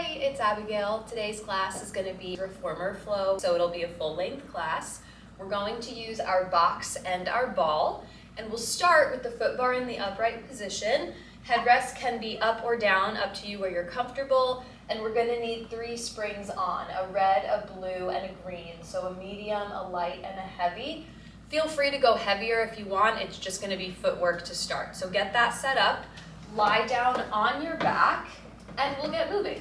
Hi, it's Abigail. Today's class is going to be reformer flow, so it'll be a full-length class. We're going to use our box and our ball, and we'll start with the foot bar in the upright position. Headrest can be up or down, up to you where you're comfortable, and we're going to need 3 springs on, a red, a blue, and a green, so a medium, a light, and a heavy. Feel free to go heavier if you want. It's just going to be footwork to start. So get that set up, lie down on your back, and we'll get moving.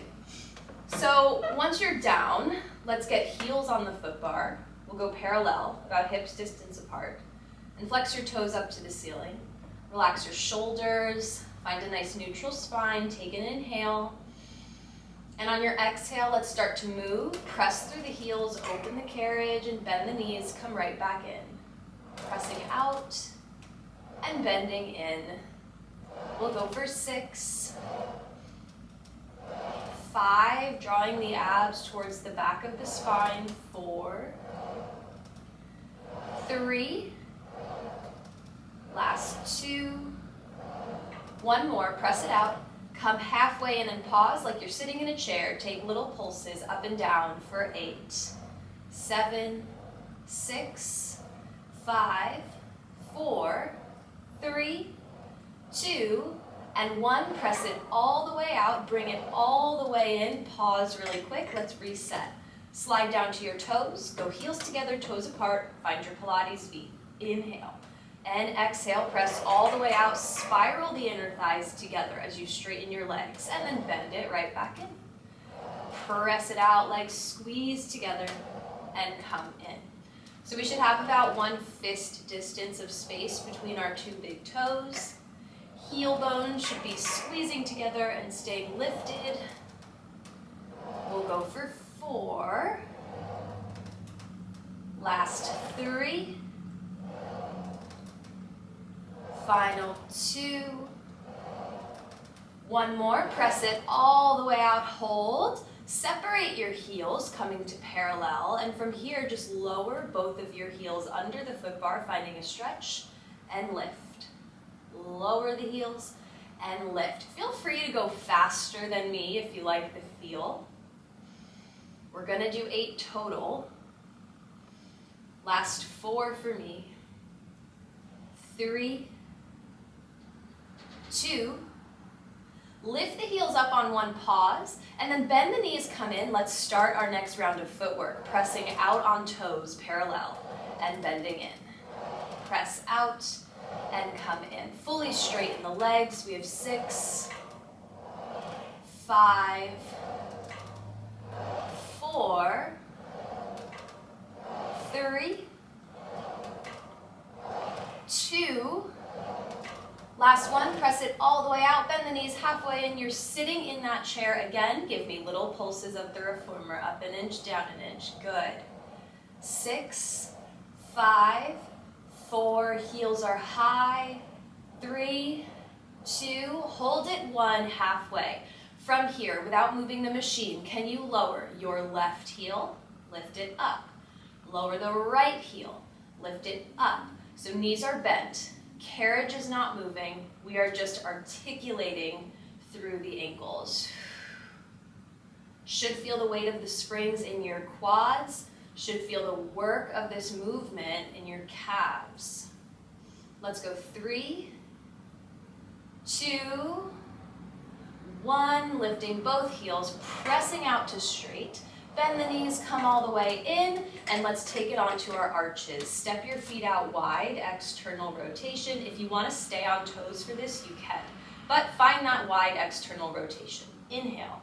So once you're down, let's get heels on the foot bar. We'll go parallel, about hips distance apart, and flex your toes up to the ceiling. Relax your shoulders, find a nice neutral spine, take an inhale. And on your exhale, let's start to move. Press through the heels, open the carriage, and bend the knees, come right back in. Pressing out and bending in. We'll go for 6, 5, drawing the abs towards the back of the spine, 4, 3, last 2, 1 more, press it out, come halfway in and pause like you're sitting in a chair, take little pulses up and down for 8, 7, 6, 5, 4, 3, 2, and 1, press it all the way out, bring it all the way in, pause really quick, let's reset. Slide down to your toes, go heels together, toes apart, find your Pilates feet. Inhale, and exhale, press all the way out, spiral the inner thighs together as you straighten your legs, and then bend it right back in. Press it out, legs squeeze together, and come in. So we should have about 1 fist distance of space between our 2 big toes. Heel bones should be squeezing together and staying lifted. We'll go for 4. Last 3. Final 2. 1 more. Press it all the way out. Hold. Separate your heels, coming to parallel. And from here, just lower both of your heels under the foot bar, finding a stretch, and lift. Lower the heels and lift. Feel free to go faster than me if you like the feel. We're going to do 8 total. Last 4 for me. 3, 2, lift the heels up on 1, pause, and then bend the knees, come in. Let's start our next round of footwork, pressing out on toes, parallel, and bending in. Press out and come in. Fully straighten the legs. We have 6, 5, 4, 3, 2, last 1, press it all the way out, bend the knees halfway in. You're sitting in that chair again. Give me little pulses of the reformer, up an inch, down an inch. Good. 6, 5, 4, heels are high, 3, 2, hold it 1, halfway. From here, without moving the machine, can you lower your left heel, lift it up. Lower the right heel, lift it up. So knees are bent, carriage is not moving, we are just articulating through the ankles. Should feel the weight of the springs in your quads, should feel the work of this movement in your calves. Let's go 3, 2, 1, lifting both heels, pressing out to straight. Bend the knees, come all the way in, and let's take it onto our arches. Step your feet out wide, external rotation. If you want to stay on toes for this, you can. But find that wide external rotation. Inhale,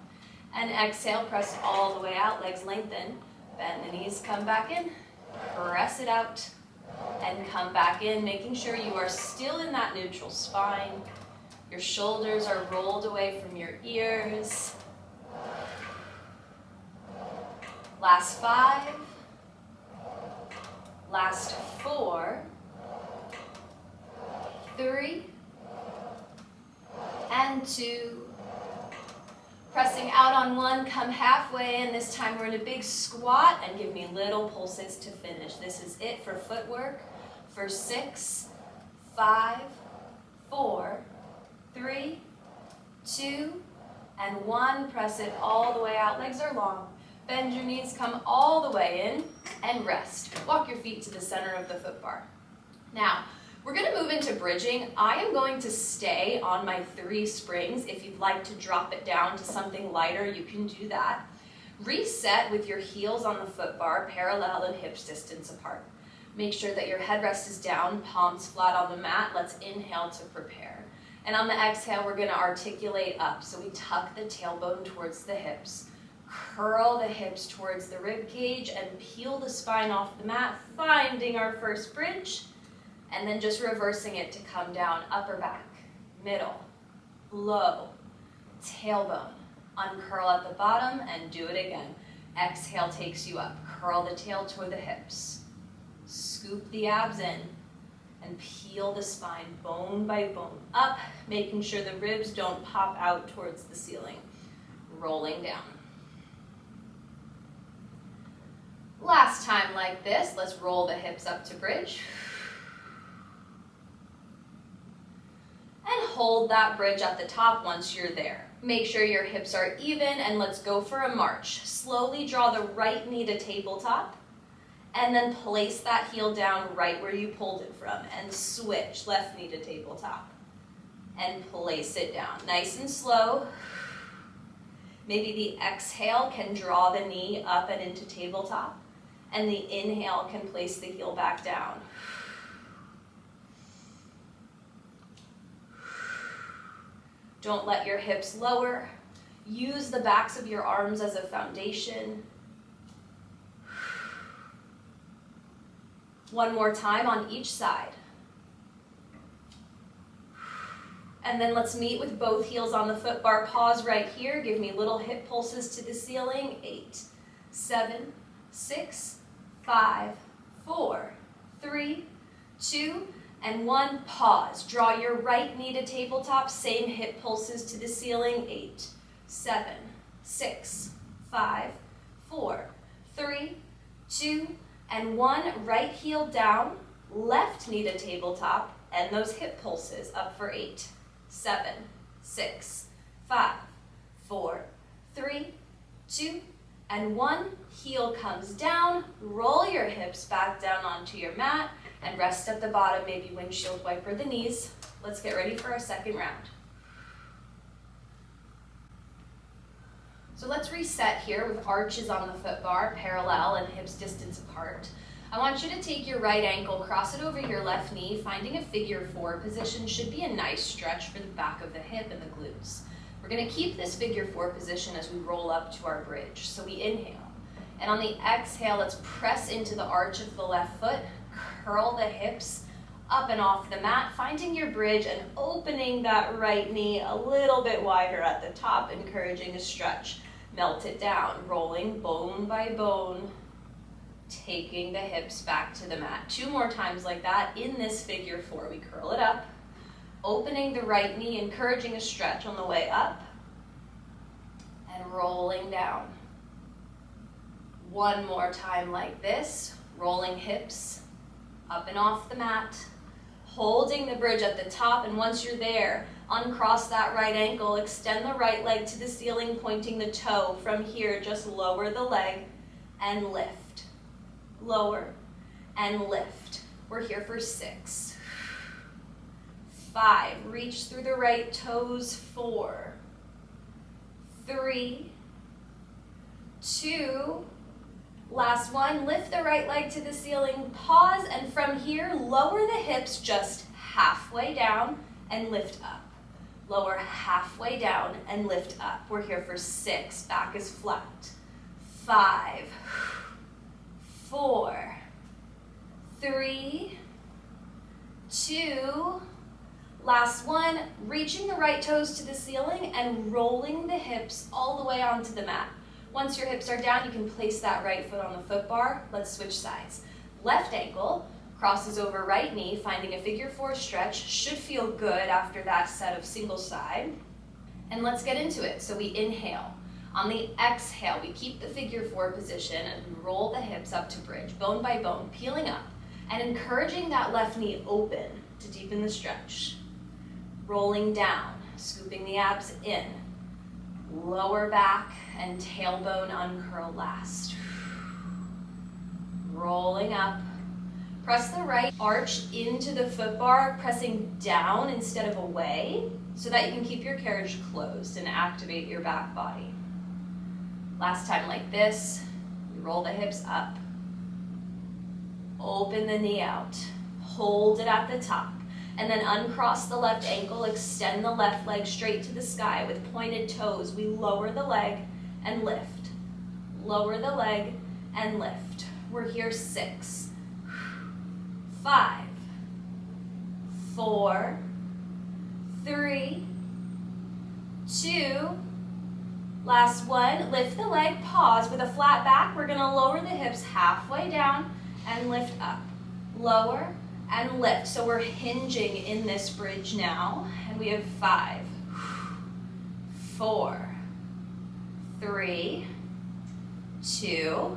and exhale, press all the way out, legs lengthen. Bend the knees, come back in, press it out, and come back in, making sure you are still in that neutral spine. Your shoulders are rolled away from your ears. Last 5, last 4, 3, and 2. Pressing out on 1, come halfway in. This time we're in a big squat, and give me little pulses to finish. This is it for footwork for 6, 5, 4, 3, 2, and 1. Press it all the way out. Legs are long. Bend your knees, come all the way in, and rest. Walk your feet to the center of the foot bar. Now, we're going to move into bridging. I am going to stay on my 3 springs. If you'd like to drop it down to something lighter, you can do that. Reset with your heels on the foot bar, parallel and hips distance apart. Make sure that your headrest is down, palms flat on the mat. Let's inhale to prepare. And on the exhale, we're going to articulate up. So we tuck the tailbone towards the hips. Curl the hips towards the rib cage and peel the spine off the mat, finding our first bridge, and then just reversing it to come down, upper back, middle, low, tailbone. Uncurl at the bottom and do it again. Exhale takes you up. Curl the tail toward the hips. Scoop the abs in and peel the spine bone by bone up, making sure the ribs don't pop out towards the ceiling. Rolling down. Last time like this, let's roll the hips up to bridge. And hold that bridge at the top once you're there. Make sure your hips are even and let's go for a march. Slowly draw the right knee to tabletop and then place that heel down right where you pulled it from and switch left knee to tabletop and place it down. Nice and slow. Maybe the exhale can draw the knee up and into tabletop and the inhale can place the heel back down. Don't let your hips lower. Use the backs of your arms as a foundation. One more time on each side. And then let's meet with both heels on the foot bar. Pause right here. Give me little hip pulses to the ceiling. 8, 7, 6, 5, 4, 3, 2, and 1. Pause. Draw your right knee to tabletop. Same hip pulses to the ceiling. 8, 7, 6, 5, 4, 3, 2, and 1. Right heel down. Left knee to tabletop. And those hip pulses up for 8, 7, 6, 5, 4, 3, 2, and 1. Heel comes down. Roll your hips back down onto your mat and rest at the bottom. Maybe windshield wiper the knees. Let's get ready for our second round. So let's reset here with arches on the foot bar, parallel and hips distance apart. I want you to take your right ankle, cross it over your left knee. Finding a figure 4 position should be a nice stretch for the back of the hip and the glutes. We're going to keep this figure 4 position as we roll up to our bridge. So we inhale. And on the exhale, let's press into the arch of the left foot. Curl the hips up and off the mat, finding your bridge and opening that right knee a little bit wider at the top, encouraging a stretch. Melt it down, rolling bone by bone, taking the hips back to the mat. 2 more times like that in this figure 4. We curl it up, opening the right knee, encouraging a stretch on the way up, and rolling down. 1 more time like this, rolling hips up and off the mat, holding the bridge at the top, and once you're there, uncross that right ankle, extend the right leg to the ceiling, pointing the toe. From here, just lower the leg and lift. Lower and lift. We're here for 6, 5, reach through the right toes. 4, 3, 2, last one. Lift the right leg to the ceiling, pause, and from here, lower the hips just halfway down and lift up. Lower halfway down and lift up. We're here for 6, back is flat. 5, 4, 3, 2, last one. Reaching the right toes to the ceiling and rolling the hips all the way onto the mat. Once your hips are down, you can place that right foot on the foot bar. Let's switch sides. Left ankle crosses over right knee, finding a figure 4 stretch. Should feel good after that set of single side. And let's get into it. So we inhale. On the exhale, we keep the figure 4 position and we roll the hips up to bridge, bone by bone, peeling up and encouraging that left knee open to deepen the stretch. Rolling down, scooping the abs in. Lower back and tailbone uncurl last. Rolling up. Press the right arch into the foot bar, pressing down instead of away, so that you can keep your carriage closed and activate your back body. Last time like this, we roll the hips up. Open the knee out. Hold it at the top. And then uncross the left ankle, extend the left leg straight to the sky with pointed toes. We lower the leg and lift. Lower the leg and lift. We're here 6, 5, 4, 3, 2, last one. Lift the leg, pause with a flat back. We're gonna lower the hips halfway down and lift up. Lower and lift. So we're hinging in this bridge now. And we have 5, 4, 3, 2,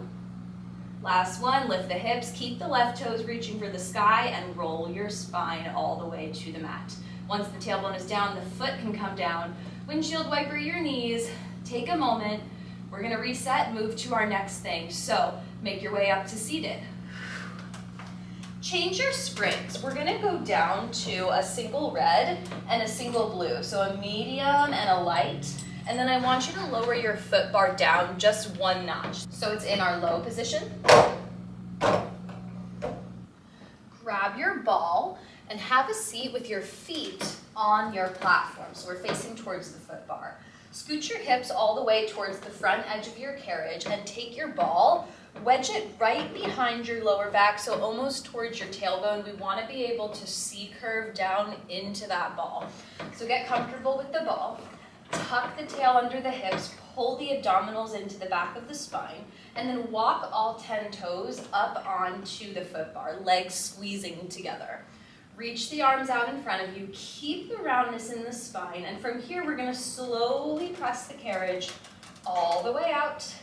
last one. Lift the hips, keep the left toes reaching for the sky, and roll your spine all the way to the mat. Once the tailbone is down, the foot can come down. Windshield wiper your knees. Take a moment. We're gonna reset, move to our next thing. So make your way up to seated. Change your springs. We're gonna go down to a single red and a single blue. So a medium and a light. And then I want you to lower your foot bar down just 1 notch. So it's in our low position. Grab your ball and have a seat with your feet on your platform. So we're facing towards the foot bar. Scoot your hips all the way towards the front edge of your carriage and take your ball, wedge it right behind your lower back, so almost towards your tailbone. We want to be able to C-curve down into that ball. So get comfortable with the ball. Tuck the tail under the hips, pull the abdominals into the back of the spine, and then walk all 10 toes up onto the foot bar, legs squeezing together. Reach the arms out in front of you, keep the roundness in the spine, and from here we're going to slowly press the carriage all the way out.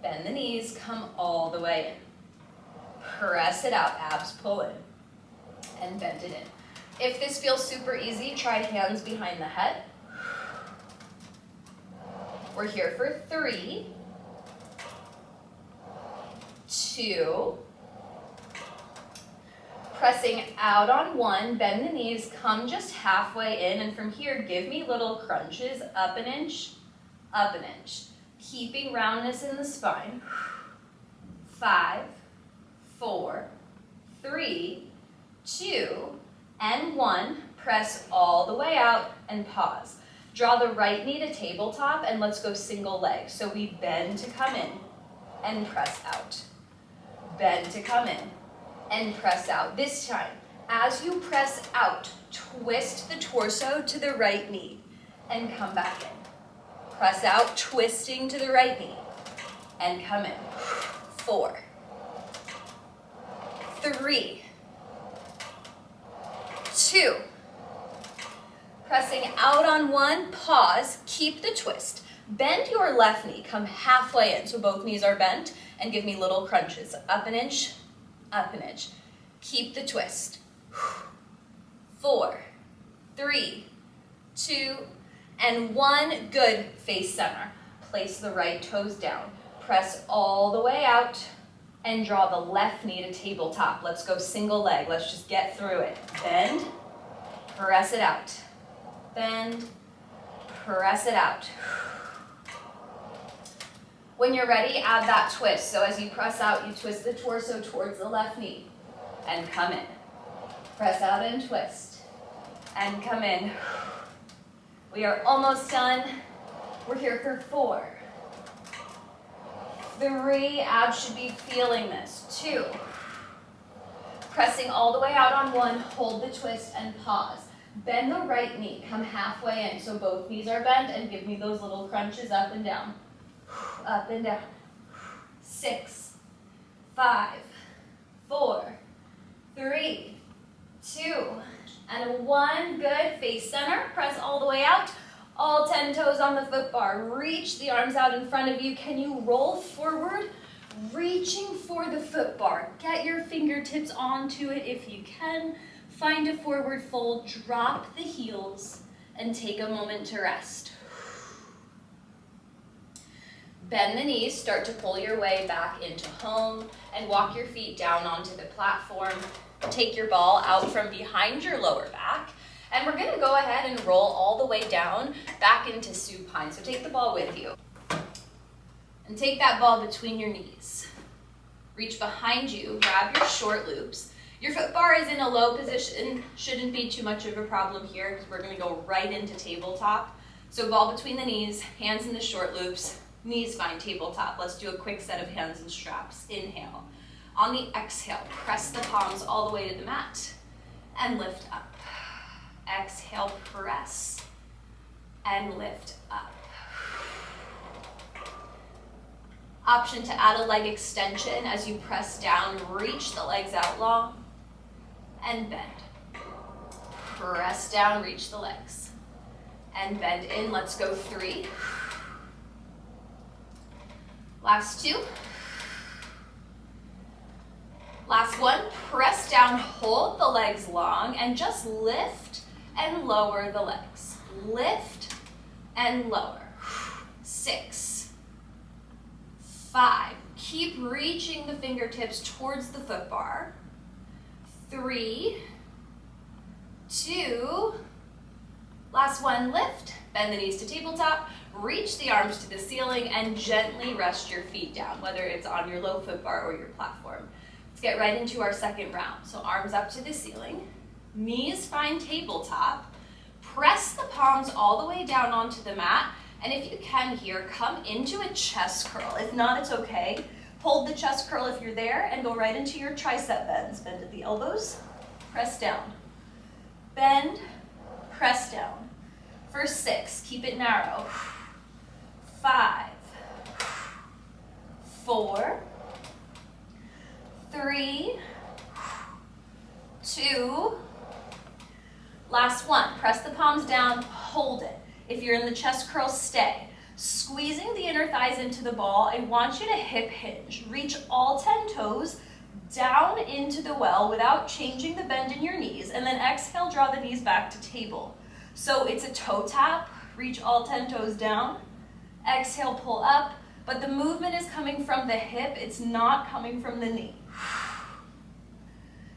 Bend the knees, come all the way in. Press it out, abs pull in, and bend it in. If this feels super easy, try hands behind the head. We're here for 3, 2, pressing out on 1, bend the knees, come just halfway in, and from here, give me little crunches, up an inch, keeping roundness in the spine. 5, 4, 3, 2, and 1, press all the way out and pause. Draw the right knee to tabletop and let's go single leg. So we bend to come in and press out. Bend to come in and press out. This time, as you press out, twist the torso to the right knee and come back in. Press out, twisting to the right knee and come in. 4, 3, 2, pressing out on 1, pause, keep the twist. Bend your left knee, come halfway in, so both knees are bent, and give me little crunches. Up an inch, keep the twist. 4, 3, 2, and 1, good, face center. Place the right toes down. Press all the way out, and draw the left knee to tabletop. Let's go single leg, let's just get through it. Bend, press it out. Bend, press it out. When you're ready, add that twist. So as you press out, you twist the torso towards the left knee and come in. Press out and twist and come in. We are almost done. We're here for 4, 3, abs should be feeling this. 2, pressing all the way out on 1, hold the twist and pause. Bend the right knee, come halfway in, so both knees are bent, and give me those little crunches up and down. Up and down. 6, 5, 4, 3, 2, and 1. Good, face center, press all the way out. All 10 toes on the foot bar. Reach the arms out in front of you. Can you roll forward? Reaching for the foot bar. Get your fingertips onto it if you can. Find a forward fold, drop the heels, and take a moment to rest. Bend the knees, start to pull your way back into home, and walk your feet down onto the platform. Take your ball out from behind your lower back, and we're gonna go ahead and roll all the way down back into supine. So take the ball with you. And take that ball between your knees. Reach behind you, grab your short loops. Your foot bar is in a low position, shouldn't be too much of a problem here because we're gonna go right into tabletop. So ball between the knees, hands in the short loops, knees find tabletop. Let's do a quick set of hands and straps. Inhale. On the exhale, press the palms all the way to the mat and lift up. Exhale, press and lift up. Option to add a leg extension as you press down, reach the legs out long and bend. Press down, reach the legs and bend in. Let's go 3. Last 2. Last 1, press down, hold the legs long, and just lift and lower the legs. Lift and lower. 6, 5, keep reaching the fingertips towards the foot bar. 3, 2, last 1, lift, bend the knees to tabletop, reach the arms to the ceiling, and gently rest your feet down, whether it's on your low foot bar or your platform. Let's get right into our second round. So arms up to the ceiling, knees find tabletop, press the palms all the way down onto the mat, and if you can here, come into a chest curl. If not, it's okay. Hold the chest curl if you're there and go right into your tricep bends. Bend at the elbows, press down. Bend, press down. For 6, keep it narrow. 5, 4, 3, 2, last 1. Press the palms down, hold it. If you're in the chest curl, stay. Squeezing the inner thighs into the ball, I want you to hip hinge. Reach all 10 toes down into the well without changing the bend in your knees, and then exhale, draw the knees back to table. So it's a toe tap, reach all 10 toes down, exhale, pull up, but the movement is coming from the hip, it's not coming from the knee.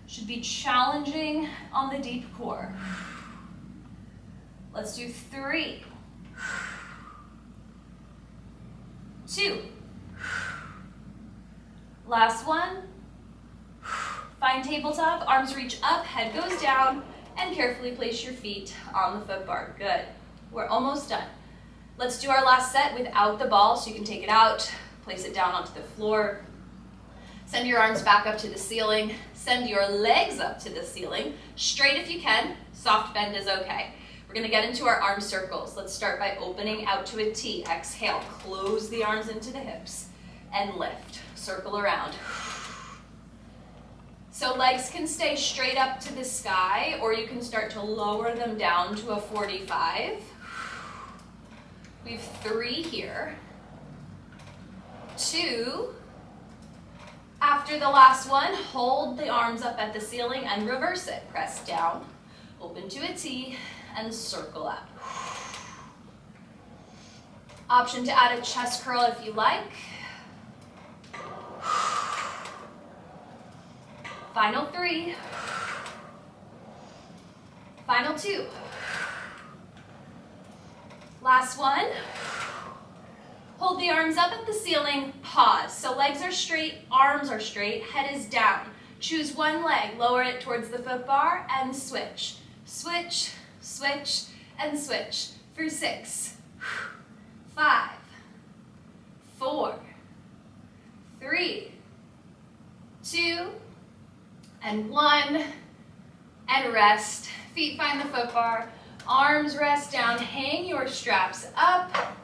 Should be challenging on the deep core. Let's do 3, 2, last 1. Find tabletop, arms reach up, head goes down, and carefully place your feet on the foot bar. Good. We're almost done. Let's do our last set without the ball, so you can take it out, place it down onto the floor. Send your arms back up to the ceiling. Send your legs up to the ceiling. Straight if you can. Soft bend is okay. We're going to get into our arm circles. Let's start by opening out to a T. Exhale, close the arms into the hips and lift. Circle around. So legs can stay straight up to the sky, or you can start to lower them down to a 45. We have 3 here. 2. After the last one, hold the arms up at the ceiling and reverse it. Press down, open to a T, and circle up. Option to add a chest curl if you like. Final 3. Final 2. Last one. Hold the arms up at the ceiling, pause. So legs are straight, arms are straight, head is down. Choose one leg, lower it towards the foot bar, and switch. Switch, switch, and switch for 6, 5, 4, 3, 2, and 1, and rest. Feet find the foot bar, arms rest down, hang your straps up,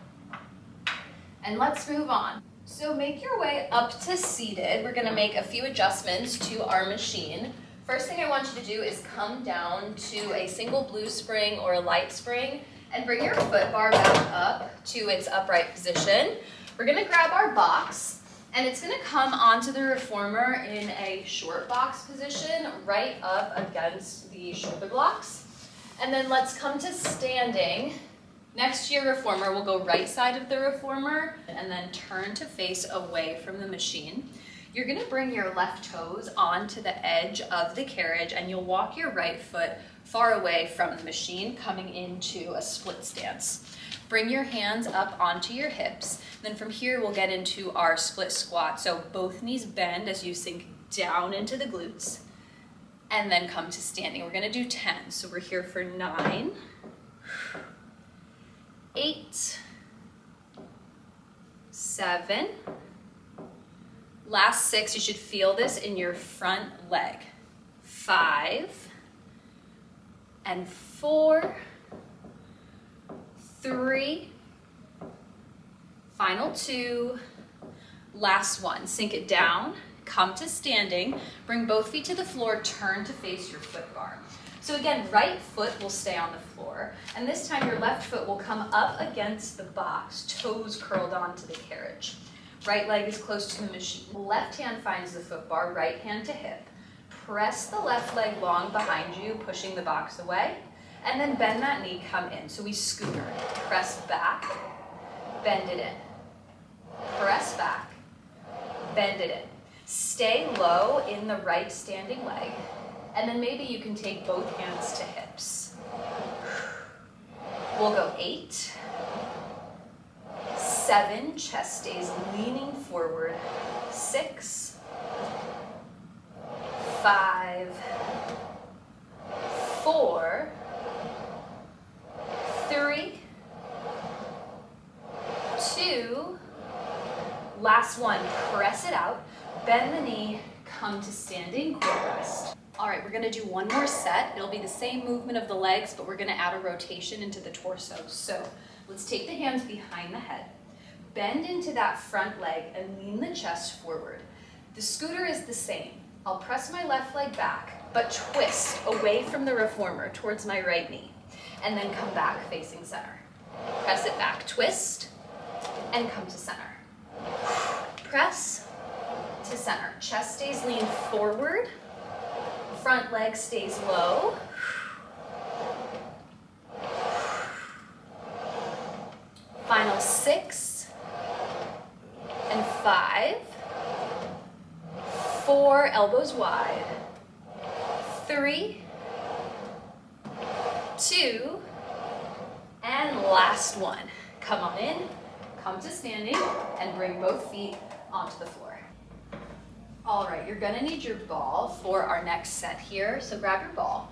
and let's move on. So make your way up to seated. We're gonna make a few adjustments to our machine. First thing I want you to do is come down to a single blue spring or a light spring and bring your foot bar back up to its upright position. We're gonna grab our box and it's gonna come onto the reformer in a short box position right up against the shoulder blocks. And then let's come to standing Next to your reformer, we'll go right side of the reformer and then turn to face away from the machine. You're gonna bring your left toes onto the edge of the carriage and you'll walk your right foot far away from the machine, coming into a split stance. Bring your hands up onto your hips. Then from here, we'll get into our split squat. So both knees bend as you sink down into the glutes and then come to standing. We're gonna do 10. So we're here for 9, 8, 7, last 6, you should feel this in your front leg. 5, and 4, 3, final 2, last 1. Sink it down, come to standing, bring both feet to the floor, turn to face your foot bar. So again, right foot will stay on the floor, and this time your left foot will come up against the box, toes curled onto the carriage. Right leg is close to the machine. Left hand finds the foot bar, right hand to hip. Press the left leg long behind you, pushing the box away, and then bend that knee, come in. So we scooter, press back, bend it in. Press back, bend it in. Stay low in the right standing leg, and then maybe you can take both hands to hips. We'll go 8, 7, chest stays leaning forward, 6, 5, 4, 3, 2, last 1, press it out, bend the knee, come to standing, quick rest. All right, we're gonna do one more set. It'll be the same movement of the legs, but we're gonna add a rotation into the torso. So let's take the hands behind the head, bend into that front leg and lean the chest forward. The scooter is the same. I'll press my left leg back, but twist away from the reformer towards my right knee, and then come back facing center. Press it back, twist, and come to center. Press to center. Chest stays lean forward, front leg stays low. Final 6 and 5, 4, elbows wide, 3, 2, and last 1. Come on in, come to standing, and bring both feet onto the floor. All right, you're gonna need your ball for our next set here. So grab your ball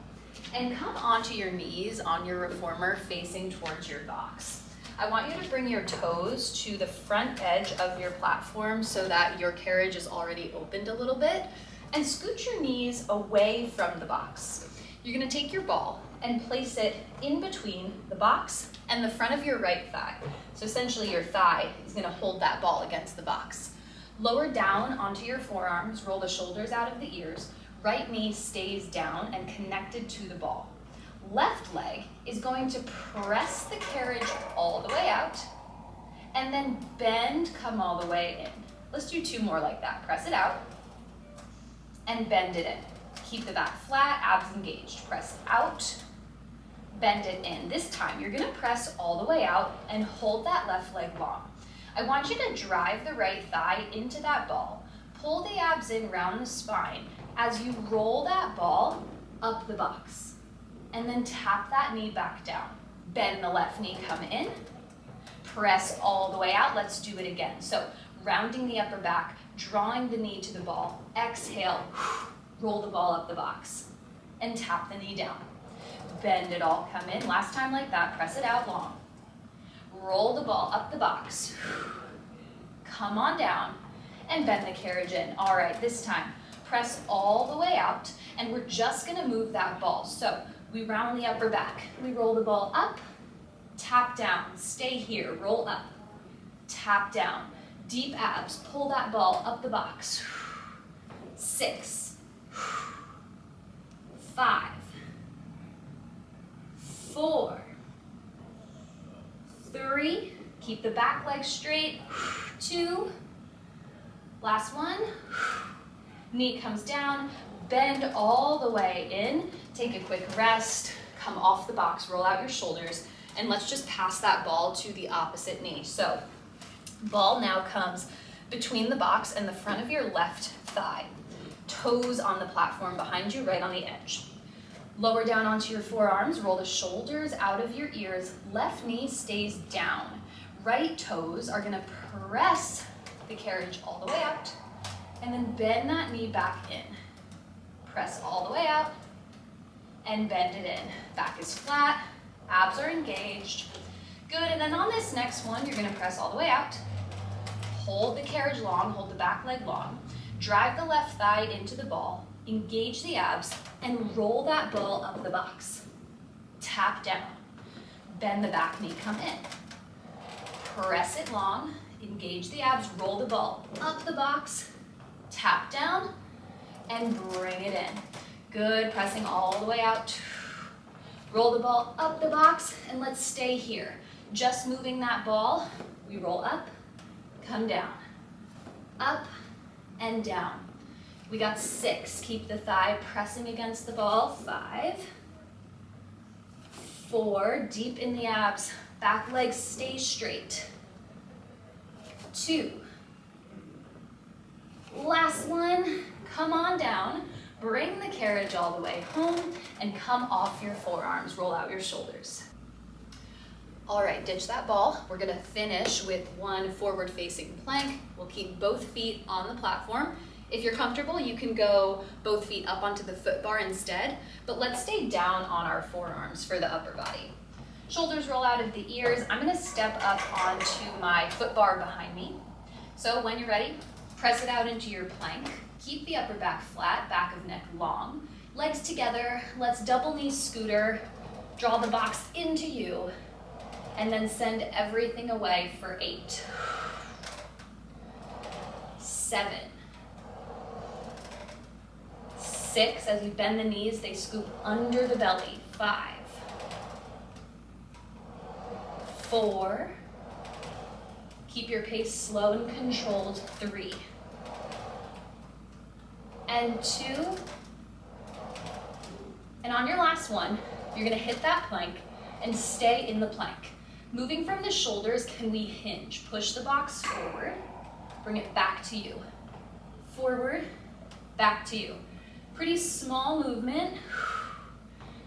and come onto your knees on your reformer facing towards your box. I want you to bring your toes to the front edge of your platform so that your carriage is already opened a little bit, and scoot your knees away from the box. You're gonna take your ball and place it in between the box and the front of your right thigh. So essentially your thigh is gonna hold that ball against the box. Lower down onto your forearms, roll the shoulders out of the ears. Right knee stays down and connected to the ball. Left leg is going to press the carriage all the way out and then bend, come all the way in. Let's do 2 more like that. Press it out and bend it in. Keep the back flat, abs engaged. Press out, bend it in. This time you're gonna press all the way out and hold that left leg long. I want you to drive the right thigh into that ball. Pull the abs in round the spine as you roll that ball up the box. And then tap that knee back down. Bend the left knee, come in. Press all the way out. Let's do it again. So rounding the upper back, drawing the knee to the ball. Exhale, roll the ball up the box. And tap the knee down. Bend it all, come in. Last time like that, press it out long. Roll the ball up the box. Come on down and bend the carriage in. All right, this time, press all the way out, and we're just gonna move that ball. So we round the upper back. We roll the ball up, tap down, stay here, roll up, tap down. Deep abs, pull that ball up the box. 6, 5, 4, 3, keep the back leg straight, 2, last 1, knee comes down, bend all the way in, take a quick rest, come off the box, roll out your shoulders, And let's just pass that ball to the opposite knee. So ball now comes between the box and the front of your left thigh. Toes on the platform behind you, right on the edge. Lower down onto your forearms, roll the shoulders out of your ears. Left knee stays down. Right toes are gonna press the carriage all the way out, and then bend that knee back in. Press all the way out, and bend it in. Back is flat, abs are engaged. Good, and then on this next one, you're gonna press all the way out. Hold the carriage long, hold the back leg long. Drive the left thigh into the ball, engage the abs, and roll that ball up the box. Tap down. Bend the back knee, come in. Press it long, engage the abs, roll the ball up the box, tap down, and bring it in. Good, pressing all the way out. Roll the ball up the box, and let's stay here. Just moving that ball, we roll up, come down, up, and down. We got 6. Keep the thigh pressing against the ball. 5, 4, deep in the abs. Back leg stays straight. 2. Last one. Come on down. Bring the carriage all the way home and come off your forearms. Roll out your shoulders. All right, ditch that ball. We're gonna finish with one forward-facing plank. We'll keep both feet on the platform. If you're comfortable, you can go both feet up onto the foot bar instead, but let's stay down on our forearms for the upper body. Shoulders roll out of the ears. I'm gonna step up onto my foot bar behind me. So when you're ready, press it out into your plank. Keep the upper back flat, back of neck long. Legs together, let's double knee scooter. Draw the box into you, and then send everything away for 8, 7, 6, as you bend the knees, they scoop under the belly. 5, 4, keep your pace slow and controlled. 3, and 2, and on your last one, you're gonna hit that plank and stay in the plank. Moving from the shoulders, can we hinge? Push the box forward, bring it back to you. Forward, back to you. Pretty small movement.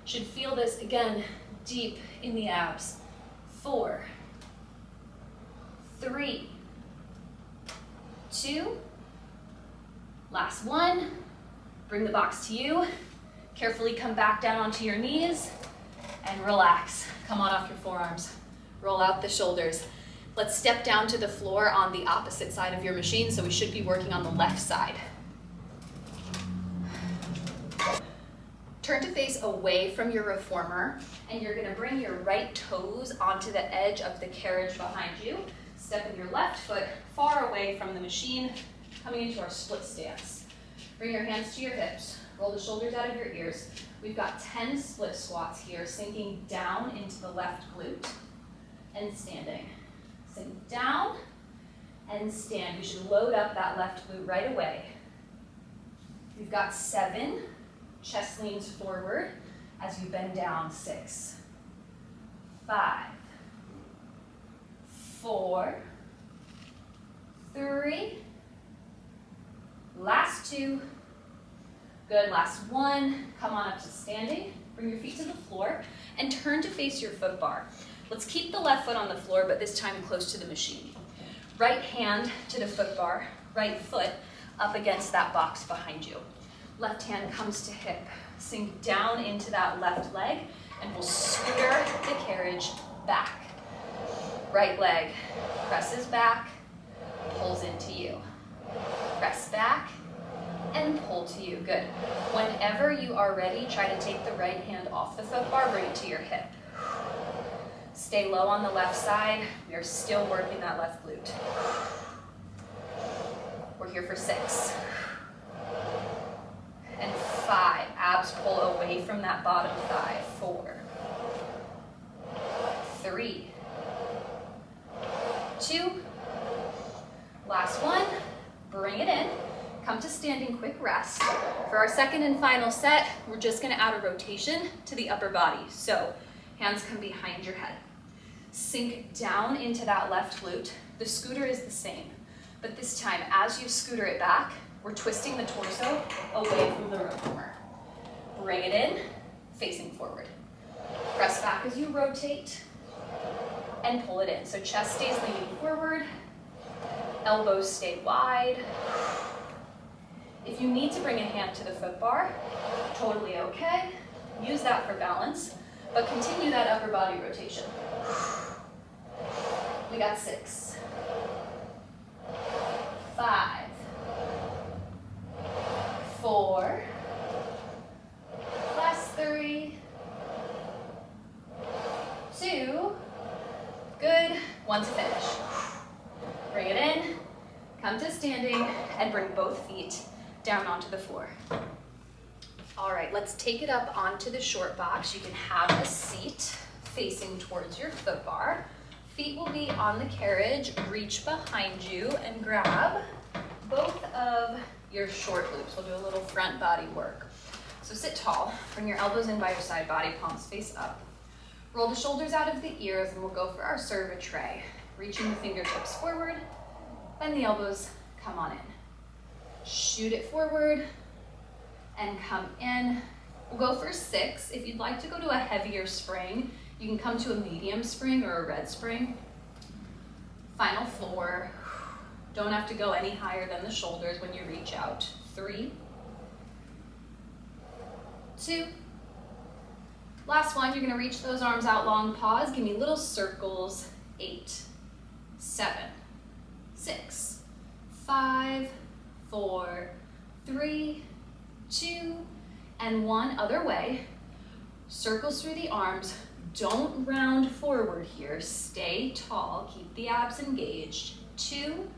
Should feel this, again, deep in the abs. 4, 3, 2, last one. Bring the box to you. Carefully come back down onto your knees and relax. Come on off your forearms. Roll out the shoulders. Let's step down to the floor on the opposite side of your machine, so we should be working on the left side. Turn to face away from your reformer, and you're gonna bring your right toes onto the edge of the carriage behind you. Step in your left foot far away from the machine, coming into our split stance. Bring your hands to your hips. Roll the shoulders out of your ears. We've got 10 split squats here, sinking down into the left glute and standing. Sink down and stand. You should load up that left glute right away. We've got 7. Chest leans forward as you bend down. 6, 5, 4, 3, last 2. Good, last 1. Come on up to standing. Bring your feet to the floor and turn to face your foot bar. Let's keep the left foot on the floor, but this time close to the machine. Right hand to the foot bar, right foot up against that box behind you. Left hand comes to hip. Sink down into that left leg, and we'll scooter the carriage back. Right leg presses back, pulls into you. Press back, and pull to you. Good. Whenever you are ready, try to take the right hand off the foot bar, bring it to your hip. Stay low on the left side. We are still working that left glute. We're here for 6. And 5. Abs pull away from that bottom thigh. 4, 3, 2. Last one. Bring it in. Come to standing quick rest. For our second and final set, we're just gonna add a rotation to the upper body. So hands come behind your head. Sink down into that left glute. The scooter is the same, but this time, as you scooter it back, we're twisting the torso away from the reformer. Bring it in, facing forward. Press back as you rotate, and pull it in. So chest stays leaning forward, elbows stay wide. If you need to bring a hand to the foot bar, totally okay. Use that for balance, but continue that upper body rotation. We got 6, 5, 4, last 3, 2, good, 1 to finish. Bring it in, come to standing, and bring both feet down onto the floor. All right, let's take it up onto the short box. You can have a seat facing towards your foot bar. Feet will be on the carriage. Reach behind you and grab both of your short loops. We'll do a little front body work. So sit tall, bring your elbows in by your side body, palms face up. Roll the shoulders out of the ears, and we'll go for our serve a tray. Reaching the fingertips forward, bend the elbows, come on in. Shoot it forward and come in. We'll go for 6. If you'd like to go to a heavier spring, you can come to a medium spring or a red spring. Final 4. Don't have to go any higher than the shoulders when you reach out. 3, 2. Last one, you're gonna reach those arms out long, pause, give me little circles. 8, 7, 6, 5, 4, 3, 2, and 1. Other way. Circles through the arms. Don't round forward here. Stay tall. Keep the abs engaged. 2,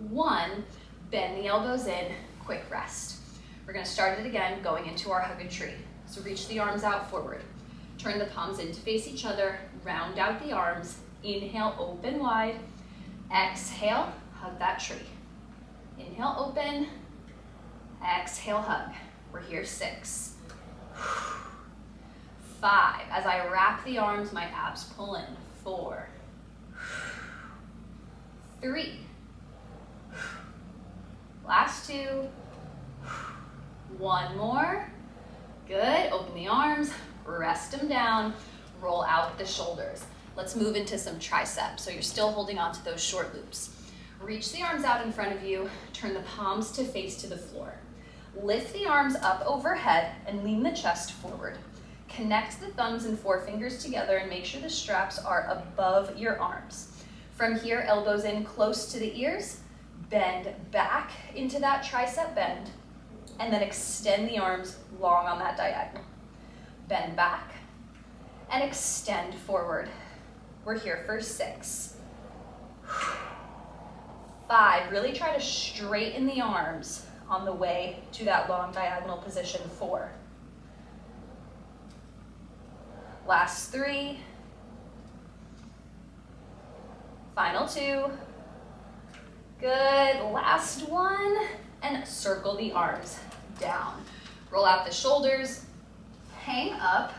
1. Bend the elbows in. Quick rest. We're going to start it again, going into our hug a tree. So reach the arms out forward. Turn the palms in to face each other. Round out the arms. Inhale, open wide. Exhale, hug that tree. Inhale, open. Exhale, hug. We're here. 6, 5. As I wrap the arms, my abs pull in. 4, 3. Last 2. 1 more. Good. Open the arms, rest them down, roll out the shoulders. Let's move into some triceps. So you're still holding on to those short loops. Reach the arms out in front of you, turn the palms to face to the floor. Lift the arms up overhead and lean the chest forward. Connect the thumbs and forefingers together and make sure the straps are above your arms. From here, elbows in close to the ears, bend back into that tricep bend, and then extend the arms long on that diagonal. Bend back and extend forward. We're here for 6, 5. Really try to straighten the arms on the way to that long diagonal position. 4. Last 3. Final 2. Good. Last 1. And circle the arms down. Roll out the shoulders. Hang up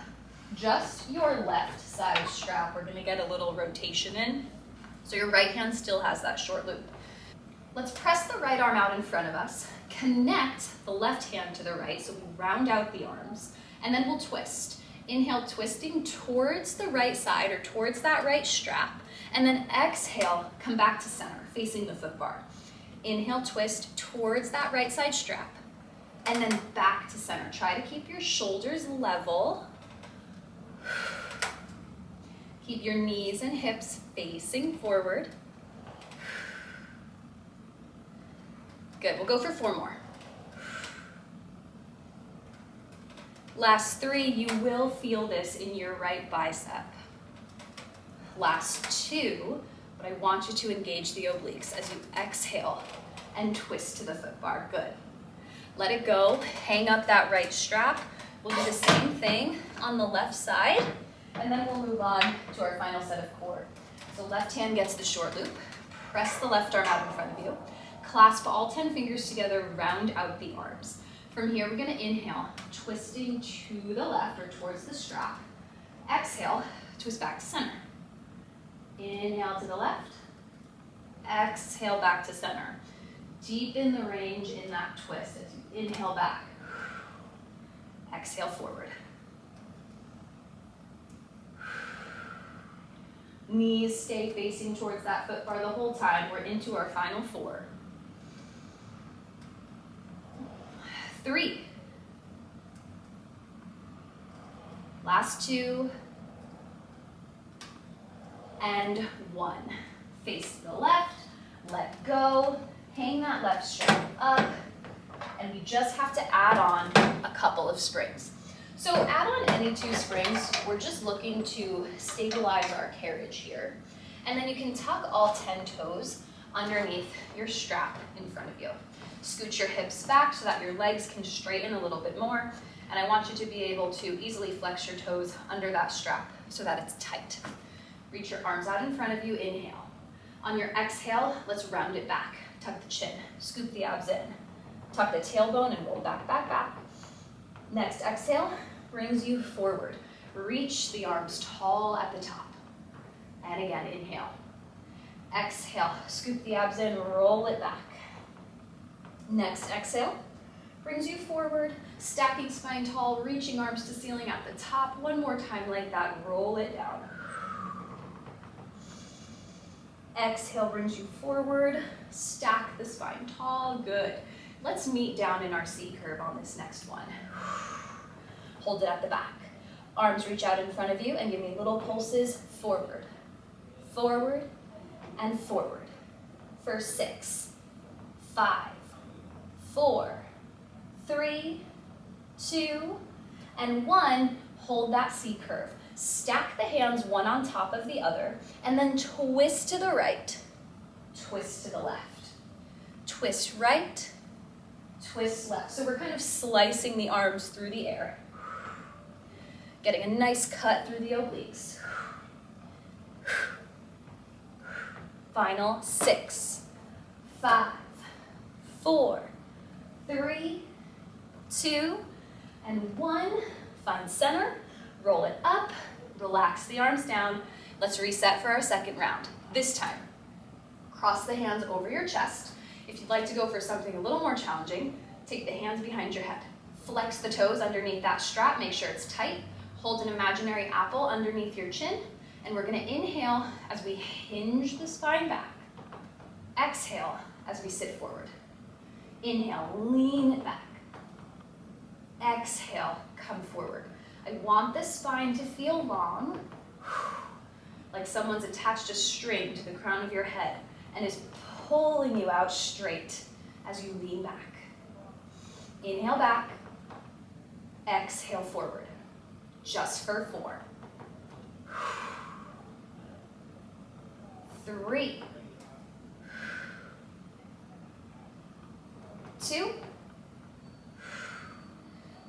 just your left side strap. We're going to get a little rotation in. So your right hand still has that short loop. Let's press the right arm out in front of us. Connect the left hand to the right, so we round out the arms, and then we'll twist. Inhale, twisting towards the right side or towards that right strap, and then exhale, come back to center, facing the foot bar. Inhale, twist towards that right side strap, and then back to center. Try to keep your shoulders level. Keep your knees and hips facing forward. Good, we'll go for 4 more. Last 3, you will feel this in your right bicep. Last 2, but I want you to engage the obliques as you exhale and twist to the foot bar. Good. Let it go, hang up that right strap. We'll do the same thing on the left side, and then we'll move on to our final set of core. So left hand gets the short loop. Press the left arm out in front of you. Clasp all 10 fingers together, round out the arms. From here, we're gonna inhale, twisting to the left or towards the strap. Exhale, twist back to center. Inhale to the left. Exhale back to center. Deepen the range in that twist as you inhale back. Exhale forward. Knees stay facing towards that foot bar the whole time. We're into our final 4. 3. Last 2. And 1. Face to the left, let go, hang that left strap up, and we just have to add on a couple of springs. So add on any 2 springs. We're just looking to stabilize our carriage here. And then you can tuck all 10 toes underneath your strap in front of you. Scoot your hips back so that your legs can straighten a little bit more. And I want you to be able to easily flex your toes under that strap so that it's tight. Reach your arms out in front of you, inhale. On your exhale, let's round it back. Tuck the chin, scoop the abs in. Tuck the tailbone and roll back, back, back. Next exhale brings you forward. Reach the arms tall at the top. And again, inhale. Exhale, scoop the abs in, roll it back. Next exhale brings you forward, stacking spine tall, reaching arms to ceiling at the top. One more time like that, roll it down. Exhale brings you forward, stack the spine tall, good. Let's meet down in our C curve on this next one. Hold it at the back. Arms reach out in front of you and give me little pulses forward, forward, and forward. For 6, 5, 4, 3, 2, and 1. Hold that C curve. Stack the hands one on top of the other, and then twist to the right, twist to the left. Twist right, twist left. So we're kind of slicing the arms through the air, getting a nice cut through the obliques. Final 6, 5, 4, 3, 2, and 1. Find center. Roll it up, relax the arms down. Let's reset for our second round. This time, cross the hands over your chest. If you'd like to go for something a little more challenging, take the hands behind your head. Flex the toes underneath that strap, make sure it's tight. Hold an imaginary apple underneath your chin, and we're gonna inhale as we hinge the spine back. Exhale as we sit forward. Inhale, lean it back. Exhale, come forward. I want the spine to feel long, like someone's attached a string to the crown of your head and is pulling you out straight as you lean back. Inhale back, exhale forward, just for 4, 3, 2,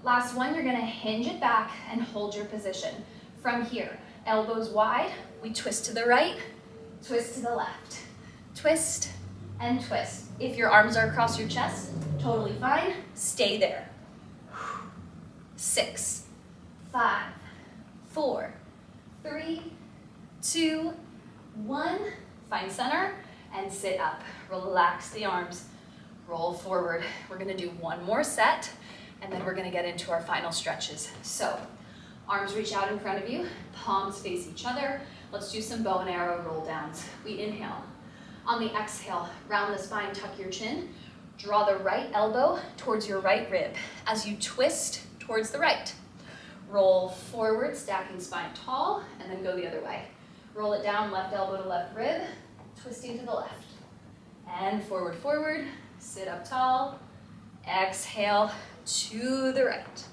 last one, you're gonna hinge it back and hold your position. From here, elbows wide, we twist to the right, twist to the left. Twist and twist. If your arms are across your chest, totally fine, stay there. 6, 5, 4, 3, 2, 1. Find center and sit up. Relax the arms, roll forward. We're gonna do one more set, and then we're gonna get into our final stretches. So, arms reach out in front of you, palms face each other. Let's do some bow and arrow roll downs. We inhale. On the exhale, round the spine, tuck your chin. Draw the right elbow towards your right rib as you twist towards the right. Roll forward, stacking spine tall, and then go the other way. Roll it down, left elbow to left rib, twisting to the left. And forward, forward, sit up tall. Exhale to the right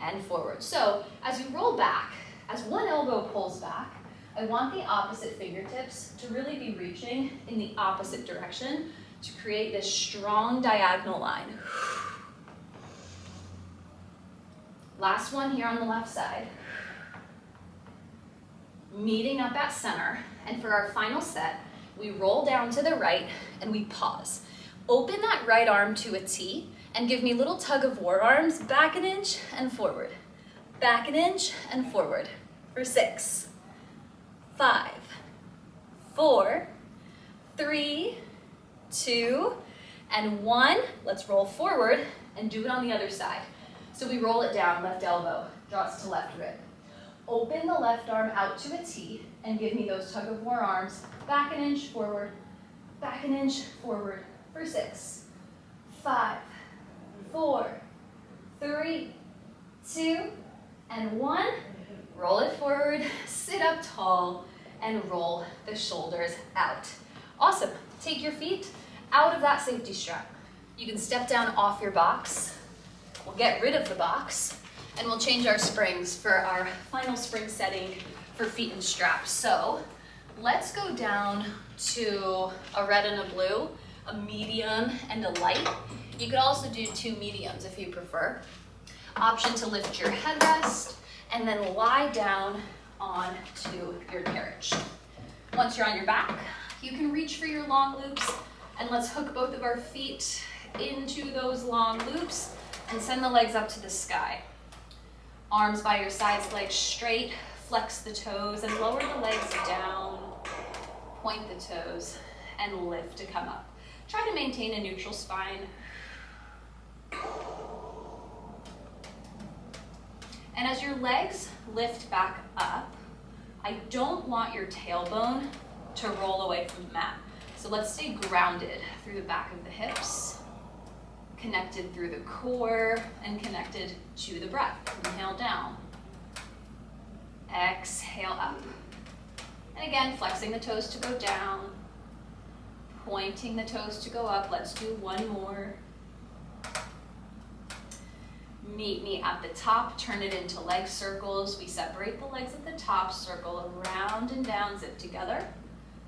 and forward. So as you roll back, as one elbow pulls back, I want the opposite fingertips to really be reaching in the opposite direction to create this strong diagonal line. Last one here on the left side. Meeting up at center, and for our final set, we roll down to the right and we pause. Open that right arm to a T and give me a little tug of war arms, back an inch and forward. Back an inch and forward. For 6, 5, 4, 3, 2, and 1. Let's roll forward and do it on the other side. So we roll it down, left elbow, draws to left rib. Open the left arm out to a T and give me those tug of war arms. Back an inch forward, back an inch forward for 6, 5, 4, 3, 2, and 1. Roll it forward, sit up tall, and roll the shoulders out. Awesome. Take your feet out of that safety strap. You can step down off your box. We'll get rid of the box, and we'll change our springs for our final spring setting for feet and straps. So let's go down to a red and a blue, a medium and a light. You could also do 2 mediums if you prefer. Option to lift your headrest and then lie down onto your carriage. Once you're on your back, you can reach for your long loops, and let's hook both of our feet into those long loops and send the legs up to the sky. Arms by your sides, legs straight, flex the toes and lower the legs down, point the toes and lift to come up. Try to maintain a neutral spine. And as your legs lift back up, I don't want your tailbone to roll away from the mat. So let's stay grounded through the back of the hips, connected through the core, and connected to the breath. Inhale down. Exhale up. And again, flexing the toes to go down, pointing the toes to go up. Let's do one more. Meet me at the top, turn it into leg circles. We separate the legs at the top, circle around and down, zip together,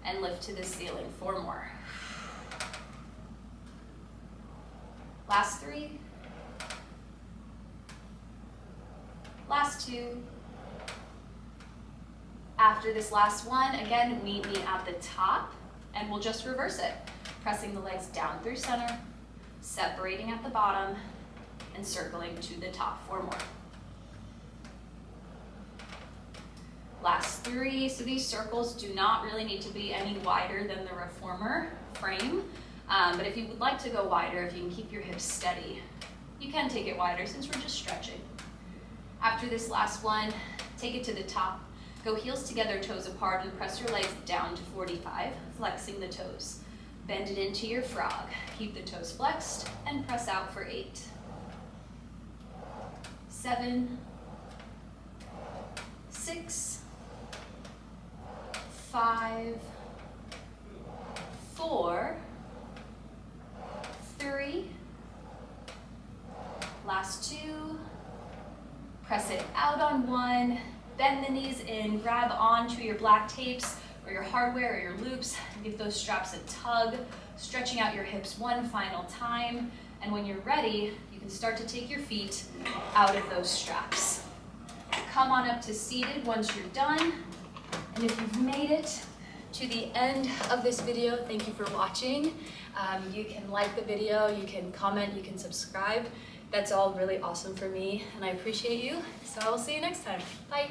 and lift to the ceiling. 4 more. Last 3. Last 2. After this last one, again, meet me at the top, and we'll just reverse it. Pressing the legs down through center, separating at the bottom, and circling to the top. 4 more. Last 3. So these circles do not really need to be any wider than the reformer frame. But if you would like to go wider, if you can keep your hips steady, you can take it wider since we're just stretching. After this last one, take it to the top. Go heels together, toes apart, and press your legs down to 45, flexing the toes. Bend it into your frog. Keep the toes flexed and press out for 8. 7, 6, 5, 4, 3, last 2, press it out on 1, bend the knees in, grab onto your black tapes or your hardware or your loops, and give those straps a tug, stretching out your hips one final time, and when you're ready, you can start to take your feet out of those straps. Come on up to seated once you're done, and if you've made it to the end of this video, thank you for watching. You can like the video, you can comment, you can subscribe. That's all really awesome for me, and I appreciate you. So I will see you next time. Bye.